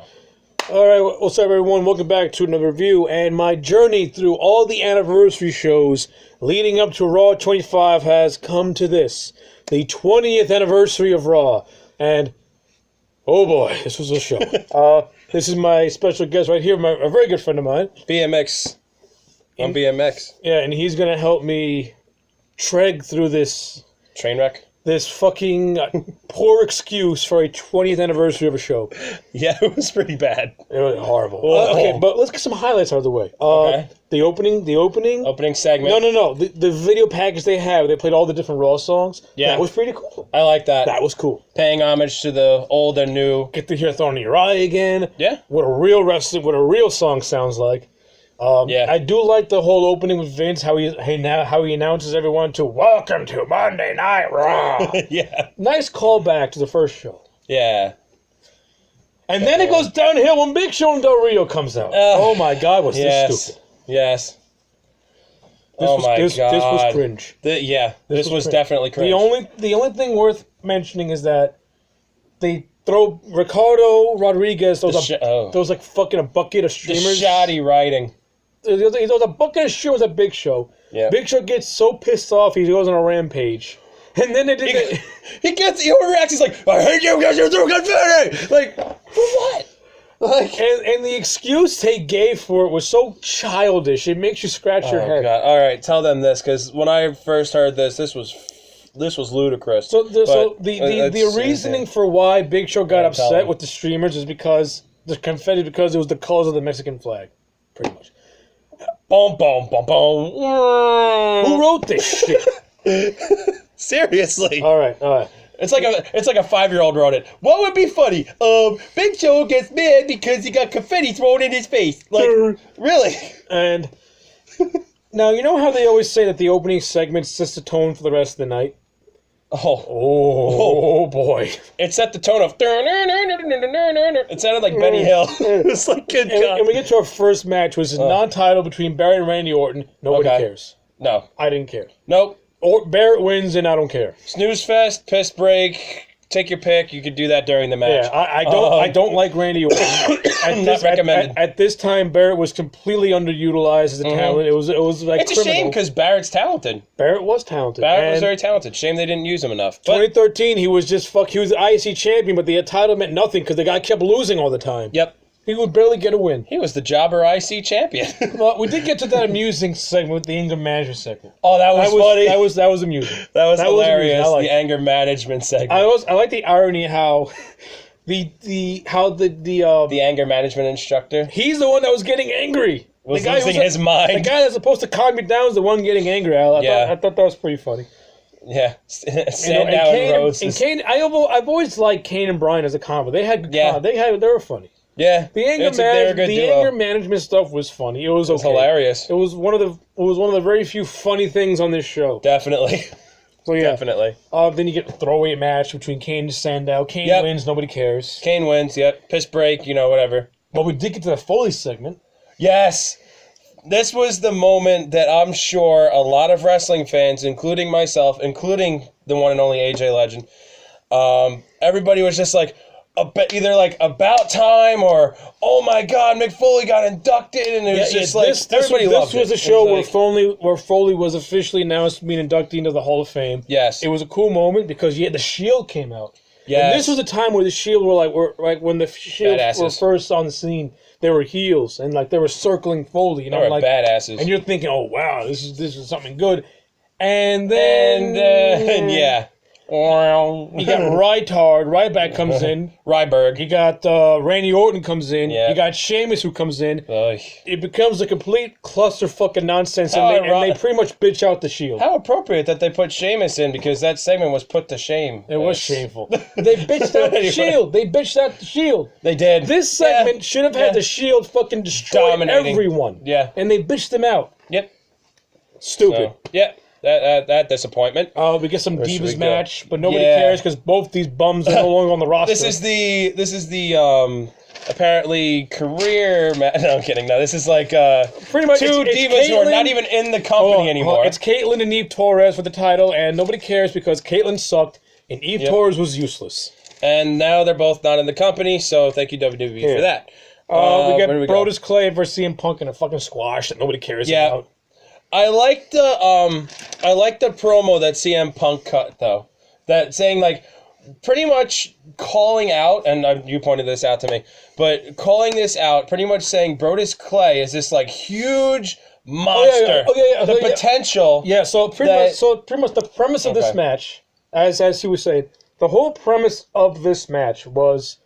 show. All right, what's up, everyone? Welcome back to another review. And my journey through all the anniversary shows leading up to Raw 25 has come to this, the 20th anniversary of Raw. And oh boy, this was a show. This is my special guest right here, a very good friend of mine. BMX. On BMX. Yeah, and he's gonna help me trek through this Train wreck. This fucking poor excuse for a 20th anniversary of a show. Yeah, it was pretty bad. It was horrible. Oh. Okay, but let's get some highlights out of the way. Okay. The opening. Opening segment. No. The video package they have, they played all the different Raw songs. Yeah. That was pretty cool. I like that. That was cool. Paying homage to the old and new. Get to hear Thorn in Your Eye again. Yeah. What a real wrestling, what a real song sounds like. Yeah. I do like the whole opening with Vince, how he announces everyone to "Welcome to Monday Night Raw." Yeah. Nice callback to the first show. Yeah. And then it goes downhill when Big Show and Del Rio comes out. Oh my God, was this stupid? Yes. This was cringe. This was definitely cringe. The only thing worth mentioning is that they throw Ricardo Rodriguez those like fucking a bucket of streamers. The shoddy writing. He throws a bucket of streamers at Big Show. Yeah. Big Show gets so pissed off he goes on a rampage. And then he overreacts. He's like, "I hate you because you're throwing confetti." Like, for what? Like, and the excuse they gave for it was so childish. It makes you scratch your head. God. All right, tell them this, because when I first heard this was ludicrous. So the reasoning for why Big Show got upset with the streamers is because the confetti, because it was the colors of the Mexican flag, pretty much. Boom, boom, boom, boom. Who wrote this shit? Seriously. All right. It's like a 5-year-old wrote it. What would be funny? Big Show gets mad because he got confetti thrown in his face. Like, really? And now you know how they always say that the opening segment sets the tone for the rest of the night. Oh boy! It set the tone of. It sounded like Benny Hill. It was like good God. And we get to our first match, which is non-title between Barrett and Randy Orton. Nobody cares. No, I didn't care. Nope. Or Barrett wins, and I don't care. Snooze fest, piss break. Take your pick. You could do that during the match. Yeah, I don't like Randy Orton. Not recommended. At this time, Barrett was completely underutilized as a talent. It was like it's a shame because Barrett's talented. Barrett was talented. Barrett was very talented. Shame they didn't use him enough. 2013, he was just He was the IC champion, but the title meant nothing because the guy kept losing all the time. Yep. He would barely get a win. He was the jobber IC champion. Well, we did get to that amusing segment with the anger management segment. Oh, that was funny. That was amusing. That was hilarious. The anger management segment. I like the irony how the anger management instructor. He's the one that was getting angry. Was losing his mind. The guy that's supposed to calm me down is the one getting angry. I thought that was pretty funny. Yeah, stand down roses. And Kane, I've always liked Kane and Bryan as a combo. They had good they were funny. Yeah, the anger management stuff was funny. It was hilarious. It was one of the very few funny things on this show. Definitely. So yeah, definitely. Then you get a throwaway match between Kane and Sandow. Kane wins. Nobody cares. Kane wins. Yep. Piss break. Whatever. But we did get to the Foley segment. Yes. This was the moment that I'm sure a lot of wrestling fans, including myself, including the one and only AJ Legend, everybody was just like, either like about time or oh my God, Mick Foley got inducted, and it was just everybody loved it. This was a show where Foley was officially announced being inducted into the Hall of Fame. Yes, it was a cool moment because the Shield came out. Yeah, this was a time where the Shield were when the Shield were first on the scene. They were heels and they were circling Foley. They were badasses, and you're thinking, oh wow, this is something good, and then yeah. You got Ryback comes in. Ryberg. You got Randy Orton comes in. Yeah. You got Sheamus who comes in. It becomes a complete clusterfuck of nonsense, and they pretty much bitch out the Shield. How appropriate that they put Sheamus in, because that segment was put to shame. It was shameful. They bitched out the Shield. They bitched out the Shield. They did. This segment should have had the Shield fucking destroy everyone. Yeah. And they bitched them out. Yep. Stupid. Yeah. That disappointment. We get some Divas match, but nobody cares because both these bums are no longer on the roster. This is the apparently career match. No, I'm kidding. No, this is like pretty much two divas who are not even in the company anymore. It's Caitlyn and Eve Torres for the title, and nobody cares because Caitlyn sucked and Eve Torres was useless. And now they're both not in the company, so thank you WWE for that. We got where do Brodus Clay versus CM Punk in a fucking squash that nobody cares about. I like the promo that CM Punk cut though. That saying like pretty much calling out, and you pointed this out to me, but calling this out, pretty much saying Brodus Clay is this like huge monster. The potential. Yeah, so pretty much the premise of this match, as he was saying, the whole premise of this match was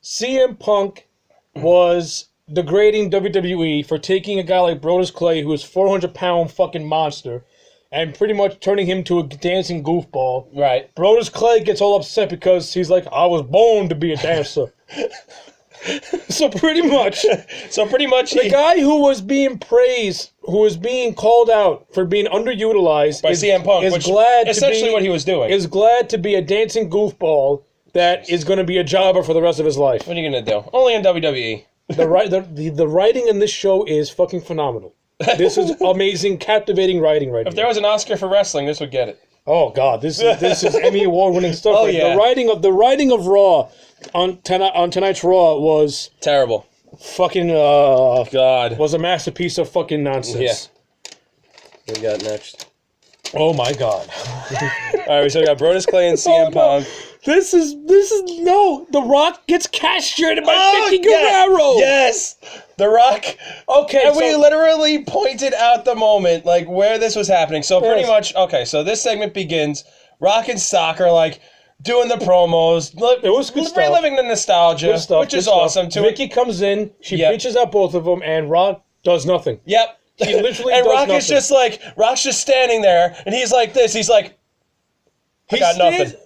CM Punk was degrading WWE for taking a guy like Brodus Clay, who is 400-pound fucking monster, and pretty much turning him to a dancing goofball. Right. Brodus Clay gets all upset because he's like, I was born to be a dancer. So pretty much the guy who was being praised, who was being called out for being underutilized by CM Punk, is which glad essentially to be, what he was doing. Is glad to be a dancing goofball that is going to be a jobber for the rest of his life. What are you going to do? Only in WWE. The writing in this show is fucking phenomenal. This is amazing, captivating writing right If there was an Oscar for wrestling, this would get it. Oh God, this is Emmy Award winning stuff. Oh right? yeah. The writing of Raw on tonight's Raw was terrible. Fucking God, was a masterpiece of fucking nonsense. Yeah. What we got next? Oh my God. All right, so we got Brodus Clay and CM Punk. This is no. The Rock gets castrated by Vicky Guerrero. Yes, The Rock. Okay, and we literally pointed out the moment like where this was happening. So pretty much, okay. So this segment begins. Rock and Sock are like doing the promos. It was good stuff. Reliving the nostalgia, which is awesome too. Vicky comes in, she bitches out both of them, and Rock does nothing. Yep. He literally and does Rock nothing. is just like Rock's just standing there, and he's like this. He's like, I got nothing.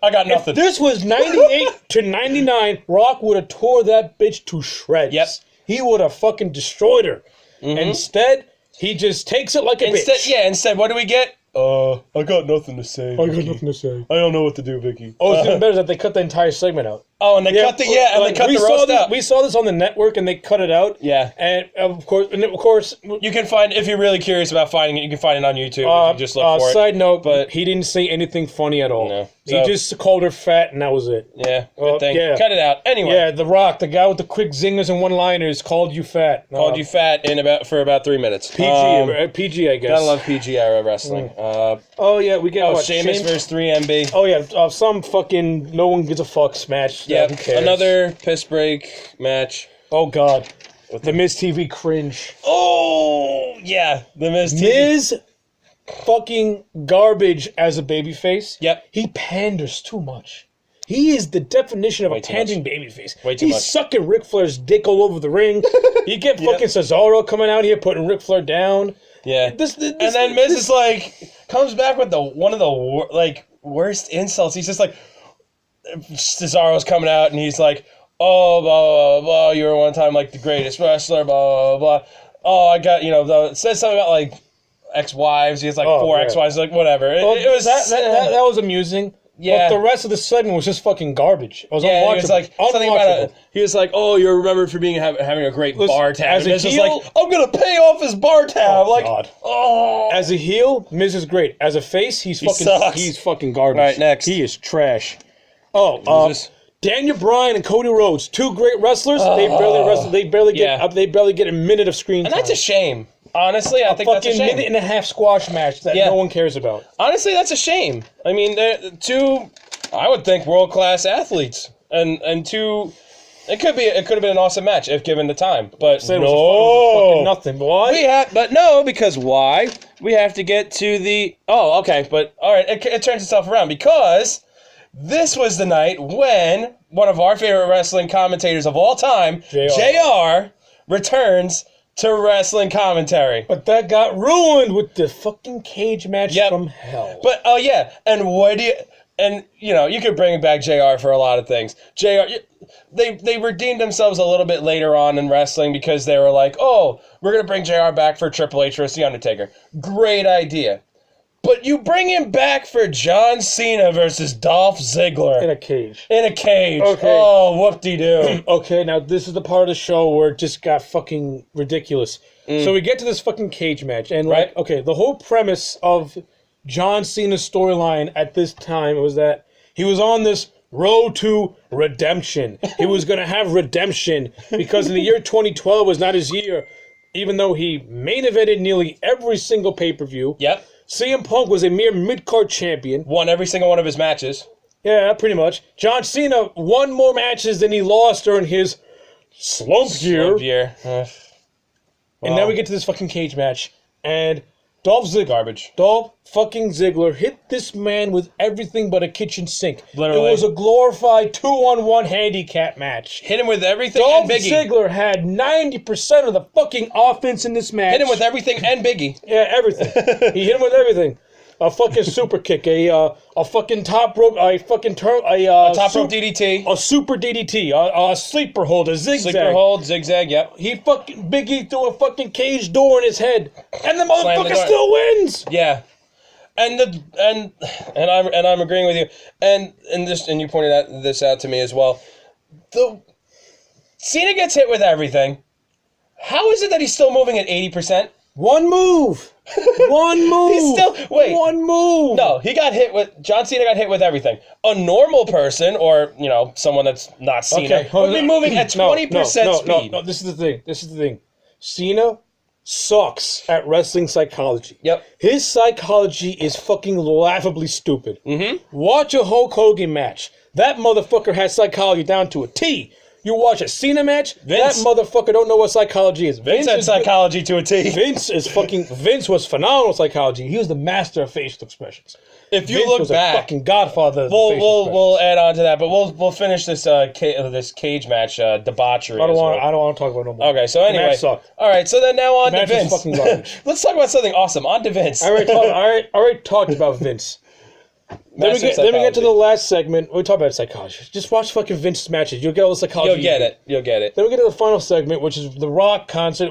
I got nothing. If this was 98 to 99, Rock would have tore that bitch to shreds. Yep. He would have fucking destroyed her. Mm-hmm. Instead, he just takes it like a bitch. Yeah, instead, what do we get? I got nothing to say. I got nothing to say. I don't know what to do, Vicky. Oh, it's even better that they cut the entire segment out. Oh, and they cut the roast out. We saw this on the network, and they cut it out. Yeah, and of course, you can find, if you're really curious about finding it, you can find it on YouTube. If you just look for it. Side note, but he didn't say anything funny at all. No. He just called her fat, and that was it. Yeah, good thing. Yeah. Cut it out. Anyway. Yeah, The Rock, the guy with the quick zingers and one-liners, called you fat. Called you fat for about 3 minutes. PG, I guess. Gotta love PG era wrestling. Oh yeah, we get Sheamus versus 3MB. Oh yeah, some fucking no one gives a fuck match. Yeah, another piss break match. Oh God, the Miz TV cringe. Oh yeah, the Miz TV. Miz fucking garbage as a babyface. Yep. He panders too much. He is the definition of a pandering babyface. Way too much. He's sucking Ric Flair's dick all over the ring. You get fucking Cesaro coming out here putting Ric Flair down. Yeah. And then Miz is like comes back with one of the worst insults. He's just like Cesaro's coming out and he's like, oh blah blah blah, you were one time like the greatest wrestler, blah blah blah. Oh, I got it says something about like ex-wives. He has like 4 ex-wives, like whatever. It was that was amusing. Yeah. But the rest of the segment was just fucking garbage. It was unwatchable. It was like something about he was like, "Oh, you're remembered for having a great bar tab." As a heel, like, I'm gonna pay off his bar tab. As a heel, Miz is great. As a face, he's fucking garbage. Right, next. He is trash. Daniel Bryan and Cody Rhodes, 2 great wrestlers. They barely wrestle. They barely get a minute of screen time. And that's a shame. Honestly, I think that's a shame. A minute and a half squash match that no one cares about. Honestly, that's a shame. I mean, they're 2, I would think, world-class athletes. And 2, it could have been an awesome match if given the time. But no. It was fucking nothing. Why? Because why? We have to get to the... Oh, okay. But, all right, it turns itself around because this was the night when one of our favorite wrestling commentators of all time, JR returns to wrestling commentary. But that got ruined with the fucking cage match from hell. But, oh yeah, and what do you... And, you could bring back JR for a lot of things. JR, they redeemed themselves a little bit later on in wrestling because they were like, oh, we're going to bring JR back for Triple H versus The Undertaker. Great idea. But you bring him back for John Cena versus Dolph Ziggler. In a cage. Okay. Oh, whoop-de-doo. Okay, now this is the part of the show where it just got fucking ridiculous. So we get to this fucking cage match. And, the whole premise of John Cena's storyline at this time was that he was on this road to redemption. He was going to have redemption because in the year 2012 was not his year, even though he main evented nearly every single pay-per-view. Yep. CM Punk was a mere mid-card champion. Won every single one of his matches. Yeah, pretty much. John Cena won more matches than he lost during his slump year. And now we get to this fucking cage match. And Dolph Ziggler. Garbage. Dolph fucking Ziggler hit this man with everything but a kitchen sink. Literally. It was a glorified 2-on-1 handicap match. Hit him with everything Dolph and Biggie. Ziggler had 90% of the fucking offense in this match. Hit him with everything and Biggie. Yeah, everything. He hit him with everything. A fucking super kick, a fucking top rope, a top Rope DDT. a super DDT, a sleeper hold, a zigzag. Sleeper hold, zigzag, yep. He fucking Biggie threw a fucking cage door in his head, and the Slammed the motherfucker door. still wins. Yeah. And I'm agreeing with you. And you pointed this out to me as well. Cena gets hit with everything. How is it that he's still moving at 80%? One move. One move. He's still one move. No, John Cena got hit with everything. A normal person, or someone that's not Cena, would be moving at 20% speed. No, this is the thing. Cena sucks at wrestling psychology. Yep. His psychology is fucking laughably stupid. Mm-hmm. Watch a Hulk Hogan match. That motherfucker has psychology down to a T. You watch a Cena match, that motherfucker don't know what psychology is. Vince had psychology to a T. Vince was phenomenal psychology. He was the master of facial expressions. If you Vince look was back, a fucking godfather. We'll add on to that, but we'll finish this this cage match debauchery. I don't want to talk about it no more. Okay, so anyway, all right. So then now on to Vince. Fucking garbage. Let's talk about something awesome. On to Vince. I already talked about Vince. Then we get to the last segment. We talk about psychology. Just watch fucking Vince's matches. You'll get all the psychology. You'll get it. Then we get to the final segment, which is the Rock concert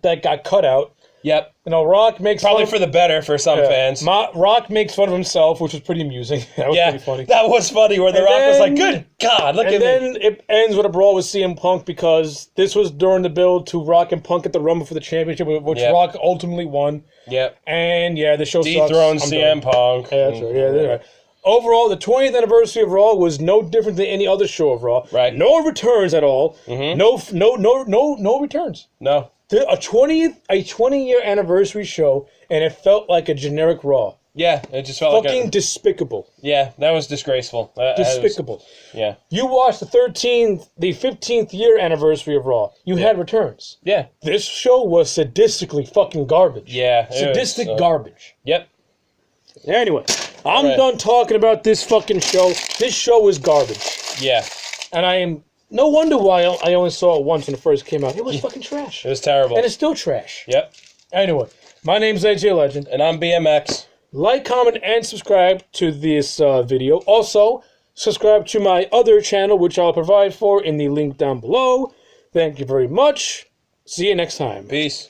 that got cut out. Yep. Rock makes probably for the better for some fans. Rock makes fun of himself, which was pretty amusing. That was pretty funny. That was funny. Where the Rock was like, "Good God, look at me." And then it ends with a brawl with CM Punk because this was during the build to Rock and Punk at the Rumble for the championship, which Rock ultimately won. Yep. And the show dethroned CM Punk. Yeah, that's right. Yeah, that's right. Overall, the 20th anniversary of Raw was no different than any other show of Raw. Right. No returns at all. Mm-hmm. No returns. No. A 20-year anniversary show, and it felt like a generic Raw. Yeah, it just felt fucking despicable. Yeah, that was disgraceful. Despicable. Yeah. You watched the 15th year anniversary of Raw. You had returns. Yeah. This show was sadistically fucking garbage. Yeah. Sadistic garbage. Yep. Anyway, I'm done talking about this fucking show. This show is garbage. Yeah. And no wonder why I only saw it once when it first came out. It was fucking trash. It was terrible. And it's still trash. Yep. Anyway, my name's AJ Legend. And I'm BMX. Like, comment, and subscribe to this video. Also, subscribe to my other channel, which I'll provide for in the link down below. Thank you very much. See you next time. Peace.